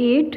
8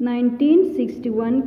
1961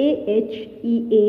AHEA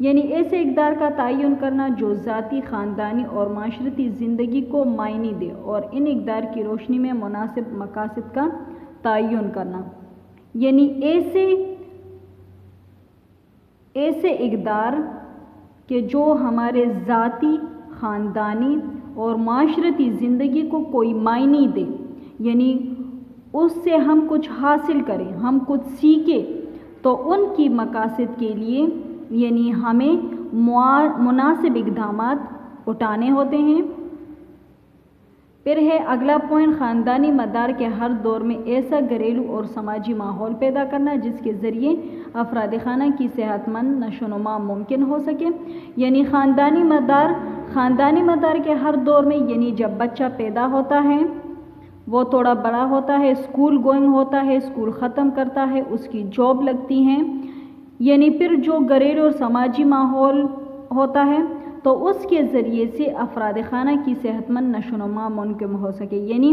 یعنی ایسے اقدار کا تعین کرنا جو ذاتی، خاندانی اور معاشرتی زندگی کو معنی دے اور ان اقدار کی روشنی میں مناسب مقاصد کا تعین کرنا، یعنی ایسے اقدار کہ جو ہمارے ذاتی، خاندانی اور معاشرتی زندگی کو کوئی معنی دے، یعنی اس سے ہم کچھ حاصل کریں، ہم کچھ سیکھیں، تو ان کی مقاصد کے لیے یعنی ہمیں مناسب اقدامات اٹھانے ہوتے ہیں۔ پھر ہے اگلا پوائنٹ، خاندانی مدار کے ہر دور میں ایسا گھریلو اور سماجی ماحول پیدا کرنا جس کے ذریعے افراد خانہ کی صحت مند نشو و نما ممکن ہو سکے، یعنی خاندانی مدار کے ہر دور میں، یعنی جب بچہ پیدا ہوتا ہے، وہ تھوڑا بڑا ہوتا ہے، اسکول گوئنگ ہوتا ہے، اسکول ختم کرتا ہے، اس کی جاب لگتی ہے، یعنی پھر جو گھریلو اور سماجی ماحول ہوتا ہے تو اس کے ذریعے سے افراد خانہ کی صحت مند نشو و نما ممکن ہو سکے، یعنی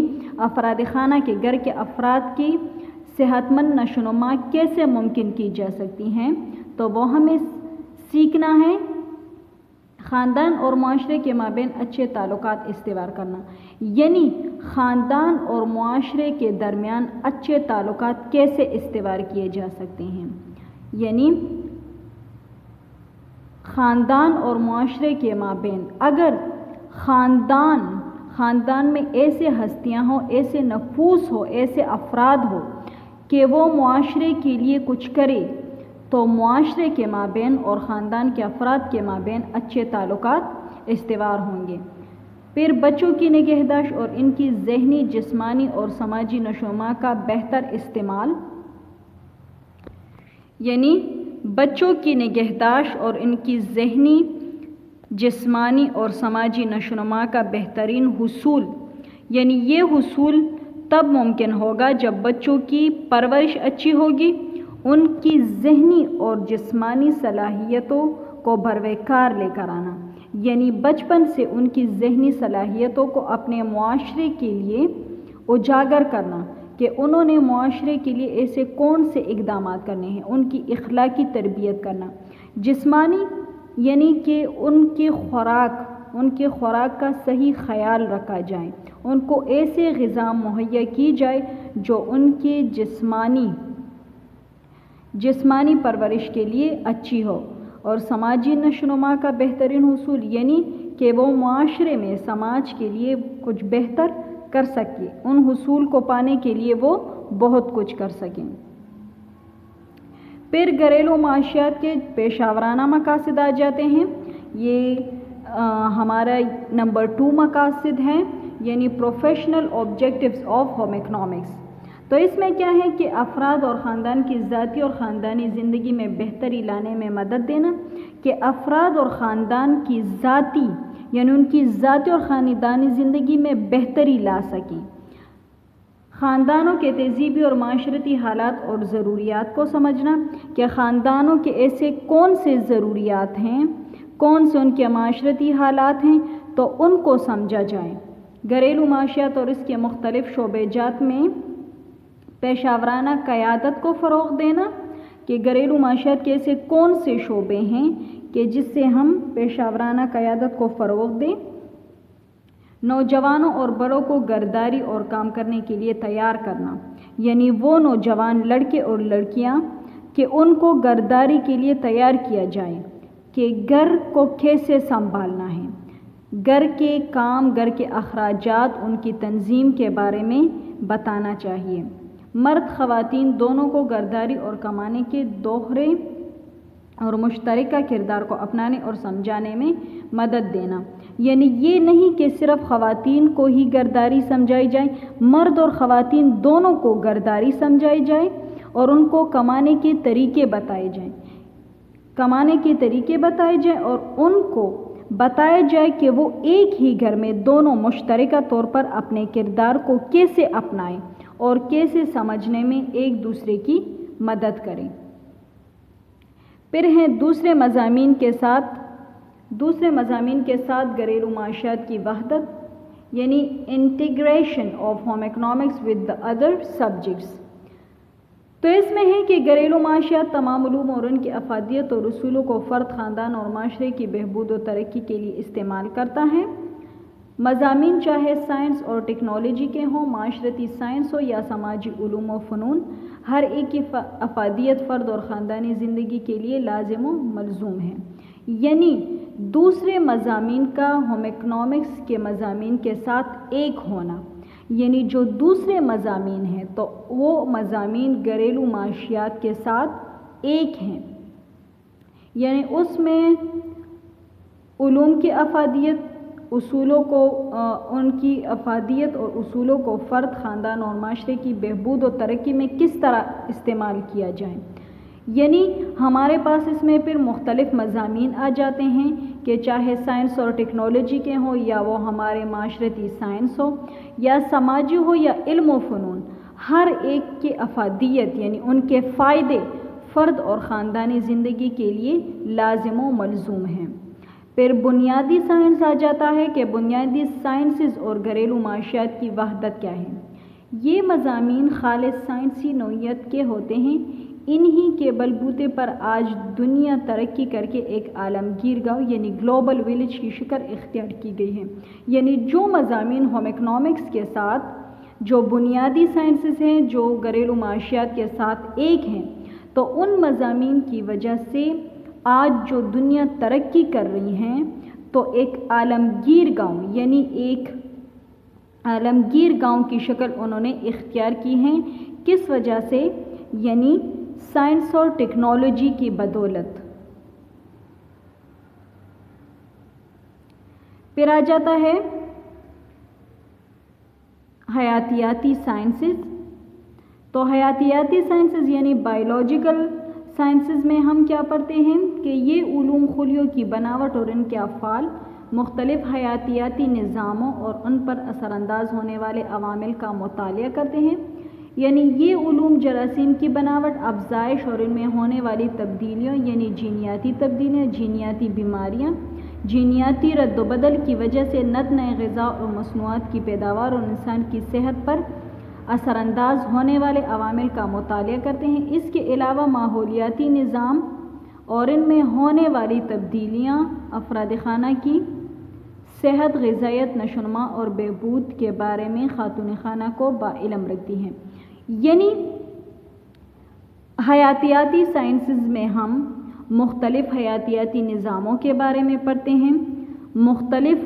افراد خانہ کے گھر کے افراد کی صحت مند نشو و نما کیسے ممکن کی جا سکتی ہیں، تو وہ ہمیں سیکھنا ہے۔ خاندان اور معاشرے کے مابین اچھے تعلقات استوار کرنا، یعنی خاندان اور معاشرے کے درمیان اچھے تعلقات کیسے استوار کیے جا سکتے ہیں، یعنی خاندان اور معاشرے کے مابین اگر خاندان میں ایسے ہستیاں ہوں، ایسے نفوس ہو، ایسے افراد ہو کہ وہ معاشرے کے لیے کچھ کرے، تو معاشرے کے مابین اور خاندان کے افراد کے مابین اچھے تعلقات استوار ہوں گے۔ پھر بچوں کی نگہداشت اور ان کی ذہنی، جسمانی اور سماجی نشو و نما کا بہتر استعمال، یعنی بچوں کی نگہداشت اور ان کی ذہنی، جسمانی اور سماجی نشو و نما کا بہترین حصول، یعنی یہ حصول تب ممکن ہوگا جب بچوں کی پرورش اچھی ہوگی، ان کی ذہنی اور جسمانی صلاحیتوں کو بروئے کار لے کر آنا، یعنی بچپن سے ان کی ذہنی صلاحیتوں کو اپنے معاشرے کے لیے اجاگر کرنا کہ انہوں نے معاشرے کے لیے ایسے کون سے اقدامات کرنے ہیں، ان کی اخلاقی تربیت کرنا۔ جسمانی یعنی کہ ان کی خوراک کا صحیح خیال رکھا جائے، ان کو ایسے غذا مہیا کی جائے جو ان کے جسمانی پرورش کے لیے اچھی ہو، اور سماجی نشو و نما کا بہترین حصول، یعنی کہ وہ معاشرے میں سماج کے لیے کچھ بہتر کر سکے، ان حصول کو پانے کے لیے وہ بہت کچھ کر سکیں۔ پھر گھریلو معاشیات کے پیشہ ورانہ مقاصد آ جاتے ہیں، یہ ہمارا نمبر 2 مقاصد ہیں، یعنی professional objectives of home economics. تو اس میں کیا ہے کہ افراد اور خاندان کی ذاتی اور خاندانی زندگی میں بہتری لانے میں مدد دینا، کہ افراد اور خاندان کی ذاتی یعنی ان کی ذاتی اور خاندانی زندگی میں بہتری لا سکیں، خاندانوں کے تہذیبی اور معاشرتی حالات اور ضروریات کو سمجھنا کہ خاندانوں کے ایسے کون سے ضروریات ہیں، کون سے ان کے معاشرتی حالات ہیں، تو ان کو سمجھا جائے۔ گھریلو معاشیات اور اس کے مختلف شعبے جات میں پیشہ ورانہ قیادت کو فروغ دینا، کہ گھریلو معاشیات کے ایسے کون سے شعبے ہیں کہ جس سے ہم پیشہ ورانہ قیادت کو فروغ دیں۔ نوجوانوں اور بڑوں کو گھرداری اور کام کرنے کے لیے تیار کرنا، یعنی وہ نوجوان لڑکے اور لڑکیاں کہ ان کو گھرداری کے لیے تیار کیا جائے کہ گھر کو کیسے سنبھالنا ہے، گھر کے کام، گھر کے اخراجات، ان کی تنظیم کے بارے میں بتانا چاہیے۔ مرد خواتین دونوں کو گھرداری اور کمانے کے دوہرے اور مشترکہ کردار کو اپنانے اور سمجھانے میں مدد دینا، یعنی یہ نہیں کہ صرف خواتین کو ہی گھرداری سمجھائی جائے، مرد اور خواتین دونوں کو گھرداری سمجھائی جائے اور ان کو کمانے کے طریقے بتائے جائیں اور ان کو بتایا جائے کہ وہ ایک ہی گھر میں دونوں مشترکہ طور پر اپنے کردار کو کیسے اپنائیں اور کیسے سمجھنے میں ایک دوسرے کی مدد کریں۔ پھر ہیں دوسرے مضامین کے ساتھ گھریلو معاشیات کی وحدت، یعنی integration of home economics with the other subjects, تو اس میں ہے کہ گھریلو معاشیات تمام علوم اور ان کی افادیت اور اصولوں کو فرد، خاندان اور معاشرے کی بہبود و ترقی کے لیے استعمال کرتا ہے۔ مضامین چاہے سائنس اور ٹیکنالوجی کے ہوں، معاشرتی سائنس ہو یا سماجی علوم و فنون، ہر ایک کی افادیت فرد اور خاندانی زندگی کے لیے لازم و ملزوم ہے۔ یعنی دوسرے مضامین کا ہوم اکنامکس کے مضامین کے ساتھ ایک ہونا، یعنی جو دوسرے مضامین ہیں تو وہ مضامین گھریلو معاشیات کے ساتھ ایک ہیں، یعنی اس میں علوم کی افادیت اصولوں کو ان کی افادیت اور اصولوں کو فرد، خاندان اور معاشرے کی بہبود و ترقی میں کس طرح استعمال کیا جائے، یعنی ہمارے پاس اس میں پھر مختلف مضامین آ جاتے ہیں کہ چاہے سائنس اور ٹیکنالوجی کے ہوں یا وہ ہمارے معاشرتی سائنس ہو یا سماجی ہو یا علم و فنون، ہر ایک کی افادیت یعنی ان کے فائدے فرد اور خاندانی زندگی کے لیے لازم و ملزوم ہیں۔ پھر بنیادی سائنس آ جاتا ہے کہ بنیادی سائنسز اور گھریلو معاشیات کی وحدت کیا ہے۔ یہ مضامین خالص سائنسی نوعیت کے ہوتے ہیں، انہی کے بلبوتے پر آج دنیا ترقی کر کے ایک عالمگیر گاؤں یعنی گلوبل ولیج کی شکل اختیار کی گئی ہے۔ یعنی جو مضامین ہوم اکنامکس کے ساتھ، جو بنیادی سائنسز ہیں، جو گھریلو معاشیات کے ساتھ ایک ہیں، تو ان مضامین کی وجہ سے آج جو دنیا ترقی کر رہی ہیں تو ایک عالمگیر گاؤں یعنی ایک عالمگیر گاؤں کی شکل انہوں نے اختیار کی ہیں۔ کس وجہ سے؟ یعنی سائنس اور ٹیکنالوجی کی بدولت۔ پھر آ جاتا ہے حیاتیاتی سائنسز۔ تو حیاتیاتی سائنسز یعنی بائیولوجیکل سائنسز میں ہم کیا پڑھتے ہیں کہ یہ علوم خلیوں کی بناوٹ اور ان کے افعال، مختلف حیاتیاتی نظاموں اور ان پر اثر انداز ہونے والے عوامل کا مطالعہ کرتے ہیں۔ یعنی یہ علوم جراثیم کی بناوٹ، افزائش اور ان میں ہونے والی تبدیلیوں یعنی جینیاتی تبدیلیاں، جینیاتی بیماریاں، جینیاتی رد و بدل کی وجہ سے نئے غذا اور مصنوعات کی پیداوار اور انسان کی صحت پر اثر انداز ہونے والے عوامل کا مطالعہ کرتے ہیں۔ اس کے علاوہ ماحولیاتی نظام اور ان میں ہونے والی تبدیلیاں افراد خانہ کی صحت، غذائیت، نشوونما اور بہبود کے بارے میں خاتون خانہ کو باعلم رکھتی ہیں۔ یعنی حیاتیاتی سائنسز میں ہم مختلف حیاتیاتی نظاموں کے بارے میں پڑھتے ہیں، مختلف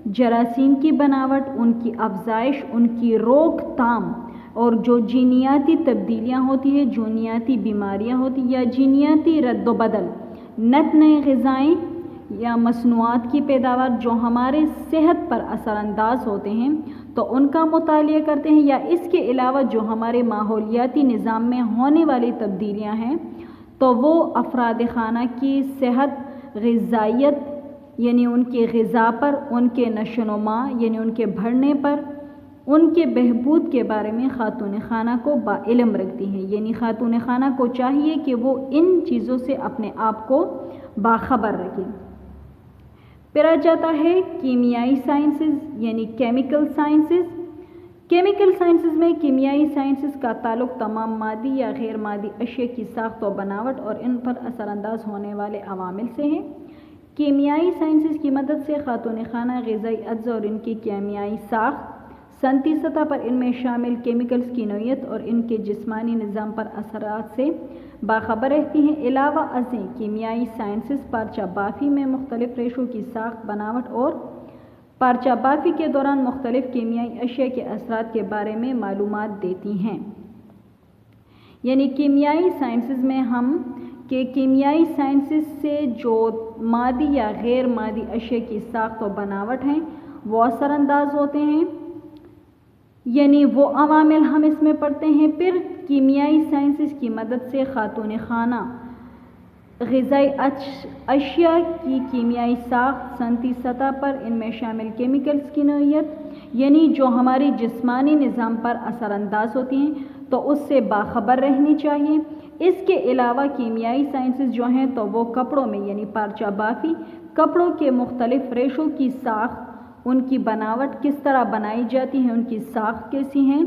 جراثیم کی بناوٹ، ان کی افزائش، ان کی روک تھام اور جو جینیاتی تبدیلیاں ہوتی ہیں، جینیاتی بیماریاں ہوتی ہیں یا جینیاتی رد و بدل، نئے غذائیں یا مصنوعات کی پیداوار جو ہمارے صحت پر اثر انداز ہوتے ہیں تو ان کا مطالعہ کرتے ہیں، یا اس کے علاوہ جو ہمارے ماحولیاتی نظام میں ہونے والی تبدیلیاں ہیں تو وہ افراد خانہ کی صحت، غذائیت یعنی ان کے غذا پر، ان کے نشوونما یعنی ان کے بڑھنے پر، ان کے بہبود کے بارے میں خاتون خانہ کو باعلم رکھتی ہیں۔ یعنی خاتون خانہ کو چاہیے کہ وہ ان چیزوں سے اپنے آپ کو باخبر رکھیں۔ پھر آ جاتا ہے کیمیائی سائنسز یعنی کیمیکل سائنسز۔ کیمیکل سائنسز میں کیمیائی سائنسز کا تعلق تمام مادی یا غیر مادی اشیاء کی ساخت و بناوٹ اور ان پر اثر انداز ہونے والے عوامل سے ہے۔ کیمیائی سائنسز کی مدد سے خاتون خانہ غذائی اجزاء اور ان کی کیمیائی ساخت، صنعتی سطح پر ان میں شامل کیمیکلز کی نوعیت اور ان کے جسمانی نظام پر اثرات سے باخبر رہتی ہیں۔ علاوہ ازیں کیمیائی سائنسز پارچہ بافی میں مختلف ریشوں کی ساخت، بناوٹ اور پارچہ بافی کے دوران مختلف کیمیائی اشیاء کے اثرات کے بارے میں معلومات دیتی ہیں۔ یعنی کیمیائی سائنسز میں ہم کہ کیمیائی سائنسز سے جو مادی یا غیر مادی اشیاء کی ساخت و بناوٹ ہیں وہ اثر انداز ہوتے ہیں، یعنی وہ عوامل ہم اس میں پڑھتے ہیں۔ پھر کیمیائی سائنسز کی مدد سے خاتون خانہ غذائی اشیاء کی کیمیائی ساخت، صنعتی سطح پر ان میں شامل کیمیکلز کی نوعیت یعنی جو ہماری جسمانی نظام پر اثر انداز ہوتی ہیں تو اس سے باخبر رہنی چاہیے۔ اس کے علاوہ کیمیائی سائنسز جو ہیں تو وہ کپڑوں میں یعنی پارچہ بافی، کپڑوں کے مختلف ریشوں کی ساخت، ان کی بناوٹ کس طرح بنائی جاتی ہے، ان کی ساخت کیسی ہیں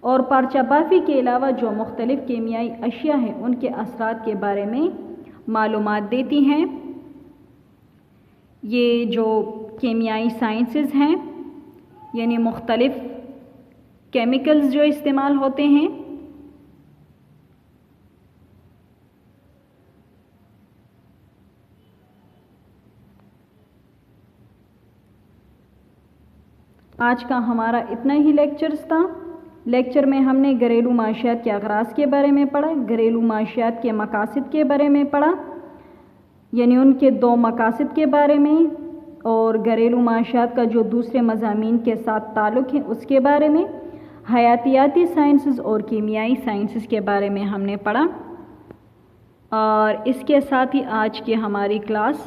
اور پرچاپافی کے علاوہ جو مختلف کیمیائی اشیاء ہیں ان کے اثرات کے بارے میں معلومات دیتی ہیں۔ یہ جو کیمیائی سائنسز ہیں یعنی مختلف کیمیکلز جو استعمال ہوتے ہیں، آج کا ہمارا اتنا ہی لیکچرز تھا۔ لیکچر میں ہم نے گھریلو معاشیات کے اغراض کے بارے میں پڑھا، گھریلو معاشیات کے مقاصد کے بارے میں پڑھا، یعنی ان کے 2 مقاصد کے بارے میں، اور گھریلو معاشیات کا جو دوسرے مضامین کے ساتھ تعلق ہے اس کے بارے میں، حیاتیاتی سائنسز اور کیمیائی سائنسز کے بارے میں ہم نے پڑھا۔ اور اس کے ساتھ ہی آج کی ہماری کلاس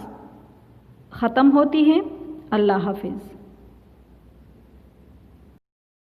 ختم ہوتی ہے۔ اللہ حافظ۔